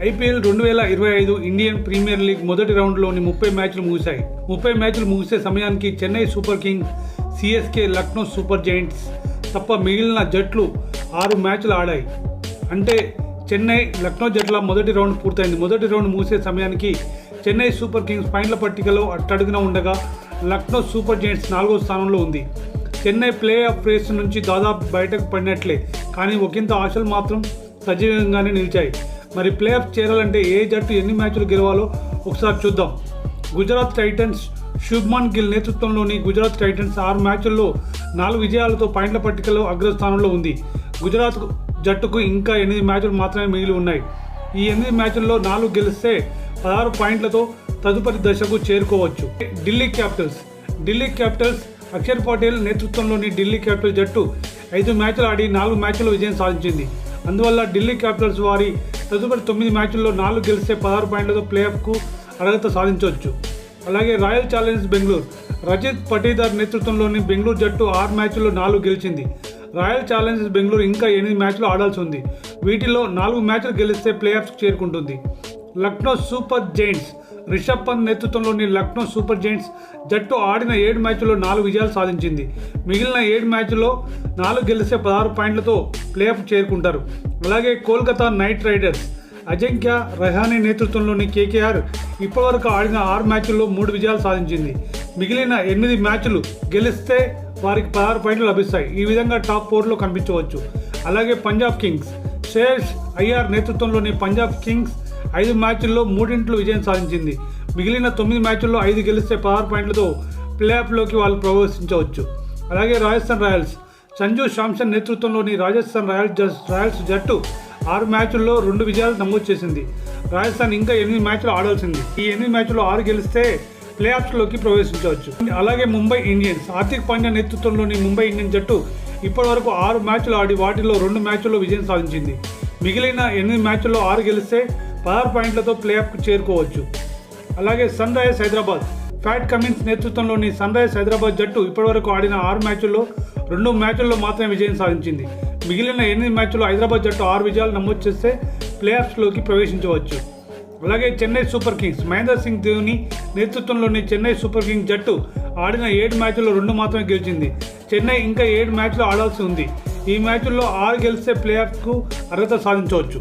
IPL 2025 Indian premier league మొదటి రౌండ్లోని 30 మ్యాచ్లు ముగిశాయి. 30 మ్యాచ్లు ముగిసే సమయానికి Chennai super Kings, CSK, Lucknow super Giants తప్ప మిగిలిన జట్లు 6 మ్యాచ్లు ఆడాయి. అంటే చెన్నై, లక్నో జట్ల మొదటి రౌండ్ పూర్తయింది. మొదటి రౌండ్ ముగిసే సమయానికి చెన్నై సూపర్ కింగ్స్ పాయింట్ల పట్టికలో అట్టడుగున ఉండగా లక్నో సూపర్ జైంట్స్ 4వ స్థానంలో ఉంది. చెన్నై ప్లే ఆఫ్ రేస్ నుంచి దాదాపు బయటకు పడినట్లే, కానీ ఒకంత ఆశలు మాత్రం సజీవంగానే నిలిచాయి. మరి ప్లే ఆఫ్ చేరాలంటే ఏ జట్టు ఎన్ని మ్యాచ్లు గెలవాలో ఒకసారి చూద్దాం. గుజరాత్ టైటన్స్, శుభ్మన్ గిల్ నేతృత్వంలోని గుజరాత్ టైటన్స్ 6 మ్యాచ్ల్లో 4 విజయాలతో పాయింట్ల పట్టికలో అగ్రస్థానంలో ఉంది. గుజరాత్ జట్టుకు ఇంకా 8 మ్యాచ్లు మాత్రమే మిగిలి ఉన్నాయి. ఈ 8 మ్యాచ్ల్లో 4 గెలిస్తే 16 పాయింట్లతో తదుపరి దశకు చేరుకోవచ్చు. ఢిల్లీ క్యాపిటల్స్ అక్షర్ పటేల్ నేతృత్వంలోని ఢిల్లీ క్యాపిటల్స్ జట్టు 5 మ్యాచ్లు ఆడి 4 మ్యాచ్ల్లో విజయం సాధించింది. అందువల్ల ఢిల్లీ క్యాపిటల్స్ వారి తదుపరి 9 మ్యాచ్ల్లో 4 గెలిస్తే 16 పాయింట్లతో ప్లేఆఫ్కు అర్హత సాధించవచ్చు. అలాగే రాయల్ ఛాలెంజర్స్ బెంగళూరు, రజిత్ పటీదార్ నేతృత్వంలోని బెంగళూరు జట్టు 6 మ్యాచ్ల్లో 4 గెలిచింది. రాయల్ ఛాలెంజర్స్ బెంగళూరు ఇంకా 8 మ్యాచ్లు ఆడాల్సి ఉంది. వీటిలో 4 మ్యాచ్లు గెలిస్తే ప్లేఆఫ్స్కి చేరుకుంటుంది. లక్నో సూపర్ జైంట్స్, రిషబ్ పంత్ నేతృత్వంలోని లక్నో సూపర్ జైంట్స్ జట్టు ఆడిన 7 మ్యాచ్ల్లో 4 విజయాలు సాధించింది. మిగిలిన 7 మ్యాచ్ల్లో 4 గెలిస్తే 16 పాయింట్లతో ప్లేఆఫ్ చేరుకుంటారు. అలాగే కోల్కతా నైట్ రైడర్స్, అజింక్య రహానే నేతృత్వంలోని కేకేఆర్ ఇప్పటివరకు ఆడిన 6 మ్యాచ్ల్లో 3 విజయాలు సాధించింది. మిగిలిన 8 మ్యాచ్లు గెలిస్తే వారికి 16 పాయింట్లు లభిస్తాయి. ఈ విధంగా టాప్ 4లో కనిపించవచ్చు. అలాగే పంజాబ్ కింగ్స్, శ్రేయస్ అయ్యర్ నేతృత్వంలోని పంజాబ్ కింగ్స్ 5 మ్యాచ్ల్లో 3 విజయం సాధించింది. మిగిలిన 9 మ్యాచ్ల్లో 5 గెలిస్తే 16 పాయింట్లతో ప్లేఆఫ్లోకి వాళ్ళు ప్రవేశించవచ్చు. అలాగే రాజస్థాన్ రాయల్స్, సంజు శాంసన్ నేతృత్వంలోని రాజస్థాన్ రాయల్స్ జట్టు 6 మ్యాచ్ల్లో 2 విజయాలు నమోదు చేసింది. రాజస్థాన్ ఇంకా 8 మ్యాచ్లు ఆడాల్సింది. ఈ 8 మ్యాచ్ల్లో 6 గెలిస్తే ప్లేఆఫ్స్లోకి ప్రవేశించవచ్చు. అలాగే ముంబై ఇండియన్స్, హార్దిక్ పాండ్యా నేతృత్వంలోని ముంబై ఇండియన్స్ జట్టు ఇప్పటివరకు 6 మ్యాచ్లు ఆడి వాటిలో 2 మ్యాచ్ల్లో విజయం సాధించింది. మిగిలిన 8 మ్యాచ్ల్లో 6 గెలిస్తే 16 పాయింట్లతో ప్లేఆఫ్కు చేరుకోవచ్చు. అలాగే Sunrisers Hyderabad, Pat Cummins నేతృత్వంలోని సన్ రైజర్స్ హైదరాబాద్ జట్టు ఇప్పటివరకు ఆడిన 6 మ్యాచ్ల్లో 2 మ్యాచ్ల్లో మాత్రమే విజయం సాధించింది. మిగిలిన 8 మ్యాచ్ల్లో హైదరాబాద్ జట్టు 6 విజయాలు నమోదు చేస్తే ప్లేఆఫ్స్లోకి ప్రవేశించవచ్చు. అలాగే చెన్నై సూపర్ కింగ్స్, మహేంద్ర సింగ్ ధోని నేతృత్వంలోని చెన్నై సూపర్ కింగ్స్ జట్టు ఆడిన 7 మ్యాచ్ల్లో 2 మాత్రమే గెలిచింది. చెన్నై ఇంకా 7 మ్యాచ్లు ఆడాల్సి ఉంది. ఈ మ్యాచ్ల్లో 6 గెలిస్తే ప్లేఆఫ్కు అర్హత సాధించవచ్చు.